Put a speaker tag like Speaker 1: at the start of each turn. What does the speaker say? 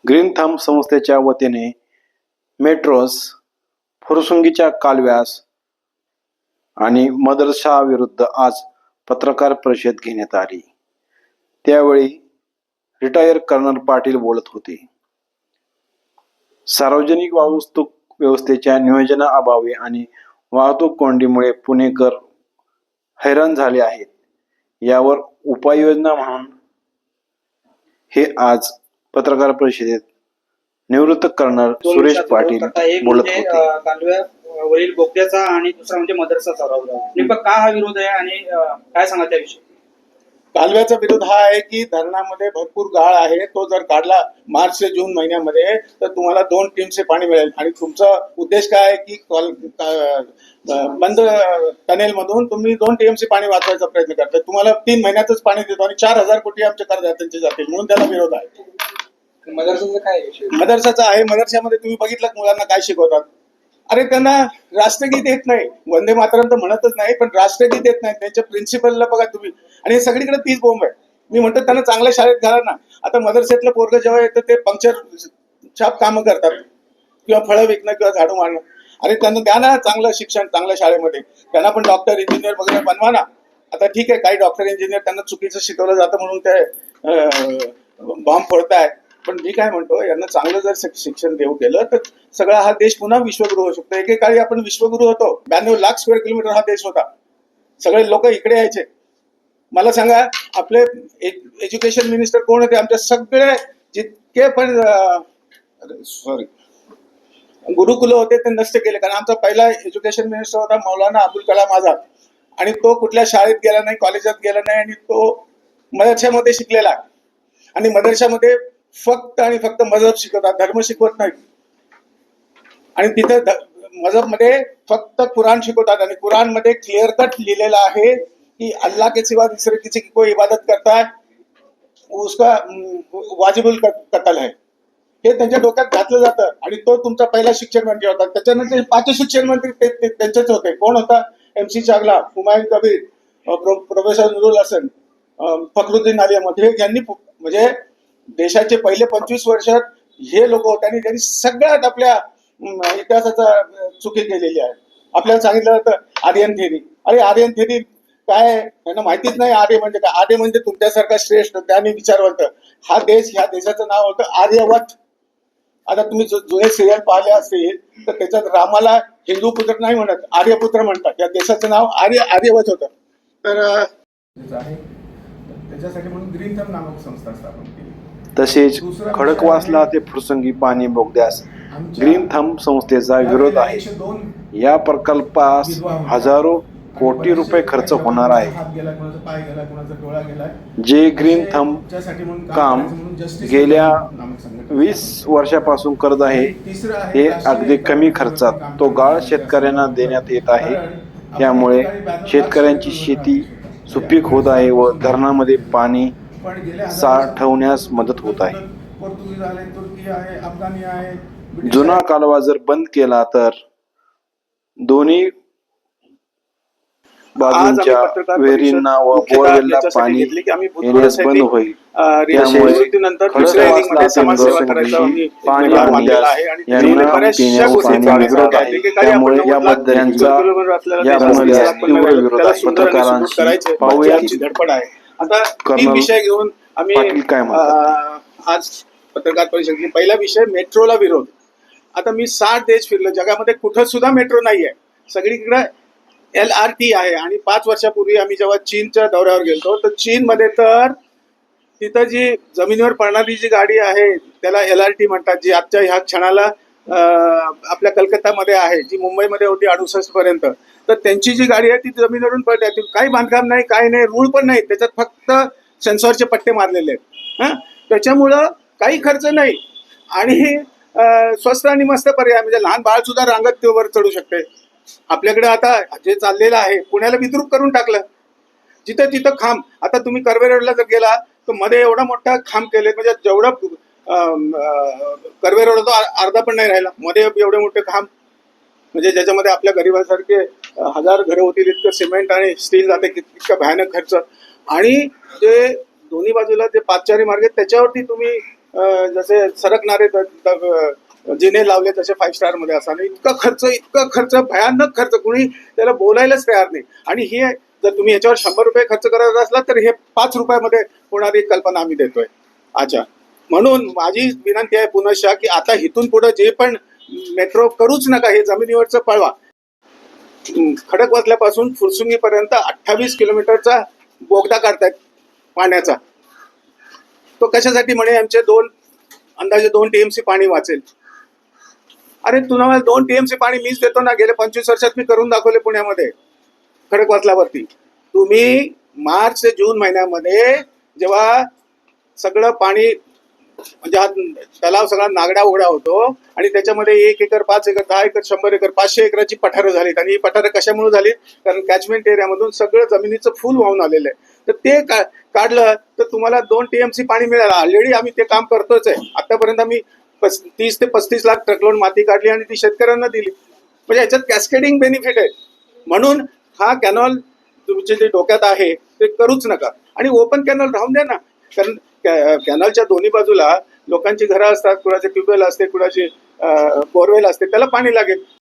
Speaker 1: Green thumb संस्थेच्या वतीने metros, फुरसुंगीच्या कालव्यास आणि मदरशाविरुद्ध आज पत्रकार परिषद घेण्यात आली. त्यावेळी रिटायर कर्नल पाटील बोलत होते. सार्वजनिक वाहतूक व्यवस्थेच्या नियोजनाअभावी आणि वाहतूक कोंडीमुळे पुणेकर हैराण झाले आहेत. यावर उपाययोजना म्हणून हे आज पत्रकार परिषदेत निवृत्त कर्नल सुरेश पाटील बोलत होते.
Speaker 2: कालव्यावरील बोगद्याचा आणि दुसरा म्हणजे मदरसाचा विरोध. नेमका का हा विरोध आहे आणि काय सांगा त्याविषयी?
Speaker 3: कालव्याचा विरोध हा आहे की धरणामध्ये भरपूर गाळ आहे. तो जर काढला मार्च ते जून महिन्यामध्ये तर तुम्हाला 2 टीमचे पाणी मिळेल आणि तुमचा उद्देश काय आहे की बंद टनेल मधून तुम्ही 2 टीएमसी पाणी वाचवायचा प्रयत्न करताय. तुम्हाला 3 महिन्यातच पाणी देतो आणि 4,000 कोटी आमच्या करदात्यांचे जातील, म्हणून त्याला विरोध आहे.
Speaker 2: मदरसाचा काय विषय?
Speaker 3: मदरसाचा आहे. मदरशामध्ये तुम्ही बघितलं मुलांना काय शिकवतात? अरे त्यांना राष्ट्रगीत येत नाही, वंदे मातरम तर म्हणतच नाही, पण राष्ट्रगीत येत नाही. त्यांच्या प्रिन्सिपलला बघा तुम्ही, आणि हे सगळीकडे तीच बोंब आहे. मी म्हणतो त्यांना चांगल्या शाळेत घाला ना. आता मदरसेतलं पोरग जेव्हा येतं ते पंक्चर छाप कामं करतात किंवा फळं विकणं किंवा झाडू मारणं. अरे त्यांना द्या ना चांगलं शिक्षण चांगल्या शाळेमध्ये. त्यांना पण डॉक्टर इंजिनियर वगैरे बनवा ना. आता ठीक आहे, काही डॉक्टर इंजिनियर त्यांना चुकीचं शिकवलं जातं म्हणून ते बॉम्ब फोडताय. पण मी काय म्हणतो, यांना चांगलं जर शिक्षण देऊ केलं तर सगळा हा देश पुन्हा विश्वगुरु होऊ शकतो. एकेकाळी आपण विश्वगुरु होतो. 92 लाख स्क्वेअर किलोमीटर हा देश होता. सगळे लोक इकडे यायचे. मला सांगा, आपले एज्युकेशन मिनिस्टर कोण होते? आमच्या सगळे जितके पण गुरुकुल होते ते नष्ट केले. कारण आमचा पहिला एज्युकेशन मिनिस्टर होता मौलाना अबुल कलाम आझाद, आणि तो कुठल्या शाळेत गेला नाही, कॉलेजात गेला नाही, आणि तो मदरशामध्ये शिकलेला. आणि मदरशामध्ये फक्त आणि फक्त मजहब शिकवतात, धर्म शिकवत नाही. आणि तिथे मजहबमध्ये फक्त कुराण शिकवतात, आणि कुराण मध्ये क्लिअर कट लिहिलेलं आहे कि अल्लाह के सिवा दूसरे किसी की कोई इबादत करता है उसका वाजिबुल कत्ल है. हे त्यांच्या डोक्यात घातलं जातं. आणि तो तुमचा पहिला शिक्षण मंत्री होता. त्याच्यानंतर 5 शिक्षण मंत्री त्यांचेच होते. कोण होता? MC चावला, हुमायून कबीर, प्रोफेसर नुरुल हसन, फखरुद्दीन आली अहमद. हे यांनी म्हणजे देशाचे पहिले 25 वर्षात हे लोक होते, आणि त्यांनी सगळ्यात आपल्या इतिहासाचा चुकी केलेली आहे. आपल्याला सांगितलं जातं आर्यन थेरी. अरे आर्यन थेरी काय? त्यांना माहितीच नाही आर्य म्हणजे काय. आर्य म्हणजे तुमच्यासारखा श्रेष्ठ ज्ञानी विचारवंत. हा देश, ह्या देशाचं नाव होतं आर्यवत. आता तुम्ही जुने सिरियल पाहिले असतील तर त्याच्यात रामाला हिंदू पुत्र नाही म्हणत, आर्यपुत्र म्हणतात. या देशाचं नाव आर्यवत होतं. तर त्याच्यासाठी म्हणून ग्रीन थंब नामक संस्था स्थापन केली.
Speaker 1: तसेच खडकवासला ते फुरसुंगी पाणी बोगद्यास ग्रीन थंब संस्थेचा विरोध आहे. या प्रकल्पास हजारो कोटी रुपये खर्च होणार आहे. जे ग्रीन थंब काम गेल्या 20 वर्षापासून करत आहे ते अगदी कमी खर्चात तो गाळ शेतकऱ्यांना देण्यात येत आहे. त्यामुळे शेतकऱ्यांची शेती सुपीक होत आहे व धरणामध्ये पाणी साठवण्यास मदत होत आहे. जुना कालवा जर बंद केला तर दोन्ही बाजूंच्या विहिरींना व बोरवेलला पाणी येण्यास बंद होईल. त्यामुळे खडकवासला समाजसेवा पाणी विरोध आहे. त्यामुळे याबद्दल यांचा तीव्र विरोध आहे. पत्रकारांशी पाहूया
Speaker 3: धडपड आहे. आता 3 विषय घेऊन आम्ही
Speaker 1: काय म्हणतात
Speaker 3: आज पत्रकार परिषद घेतली. पहिला विषय मेट्रोला विरोध. आता मी 60 देश फिरलो. जगामध्ये कुठं सुद्धा मेट्रो नाहीये. सगळीकडे LRT आहे. आणि 5 वर्षापूर्वी आम्ही जेव्हा चीनच्या दौऱ्यावर गेलो तर चीनमध्ये तर तिथं जी जमिनीवर पडणारी जी गाडी आहे त्याला LRT म्हणतात. जी आजच्या ह्या क्षणाला आपल्या कलकत्तामध्ये आहे, जी मुंबईमध्ये होती 68 पर्यंत. तर त्यांची जी गाडी आहे ती जमिनीवरून पडते. काही बांधकाम नाही, काही नाही, रूळ पण नाही. त्याच्यात फक्त सेन्सॉरचे पट्टे मारलेले आहेत. त्याच्यामुळं काही खर्च नाही आणि स्वस्त आणि मस्त पर्याय. म्हणजे लहान बाळ सुद्धा रांगत वर चढू शकते. आपल्याकडे आता जे चाललेलं आहे, पुण्याला विद्रूप करून टाकलं. जिथं तिथं खांब. आता तुम्ही कर्वे रोडला जर गेला तर मध्ये एवढा मोठा खांब केले, म्हणजे जेवढा कर्वे रोड होता अर्धा पण नाही राहिला. मध्ये एवढे मोठे खांब, म्हणजे ज्याच्यामध्ये आपल्या गरिबांसारखे 1000 घरं होतील इतकं सिमेंट आणि स्टील जाते. इतका भयानक खर्च. आणि जे दोन्ही बाजूला जे पादचारी मार्ग आहेत त्याच्यावरती तुम्ही जसे सरकणारे जिने लावले तसे 5 स्टार मध्ये असताना इतका खर्च भयानक खर्च, कुणी त्याला बोलायलाच तयार नाही. आणि हे जर तुम्ही याच्यावर 100 रुपये खर्च करत असला तर हे 5 रुपयामध्ये होणारी कल्पना आम्ही देतोय. अच्छा, म्हणून माझी विनंती आहे पुनश्च की आता इथून पुढे जे पण मेट्रो करूच नका, हे जमिनीवरचं पळवा. खडकवासल्यापासून फुरसुंगीपर्यंत 28 किलोमीटरचा बोगदा काढतायत पाण्याचा. तो कशासाठी? म्हणे आमचे अंदाजे 2 TMC पाणी वाचेल. अरे तुम्हाला 2 TMC पाणी मीच देतो ना, गेल्या 25 वर्षात मी करून दाखवले पुण्यामध्ये खडकवासल्यावरती. तुम्ही मार्च ते जून महिन्यामध्ये जेव्हा सगळं पाणी म्हणजे हा तलाव सगळा नागडा उघडा होतो आणि त्याच्यामध्ये 1 एकर, 5 एकर, 10 एकर, 100 एकर, 500 एकराची पठारं झालीत. आणि ही पठारं कशामुळे झालीत? कारण कॅचमेंट एरियामधून सगळं जमिनीचं फुल वाहून आलेलं आहे. तर ते काढलं तर तुम्हाला 2 TMC पाणी मिळालं. ऑलरेडी आम्ही ते काम करतोच आहे. आतापर्यंत आम्ही 30 ते 35 लाख ट्रकलोड माती काढली आणि ती शेतकऱ्यांना दिली. म्हणजे याच्यात कॅस्केडिंग बेनिफिट आहे. म्हणून हा कॅनॉल तुमचे जे डोक्यात आहे ते करूच नका. आणि ओपन कॅनॉल राहून द्या ना, कारण कॅनॉलच्या दोन्ही बाजूला लोकांची घरं असतात, कुणाचे ट्यूबवेल असते, कुणाची बोरवेल असते, त्याला पाणी लागेल.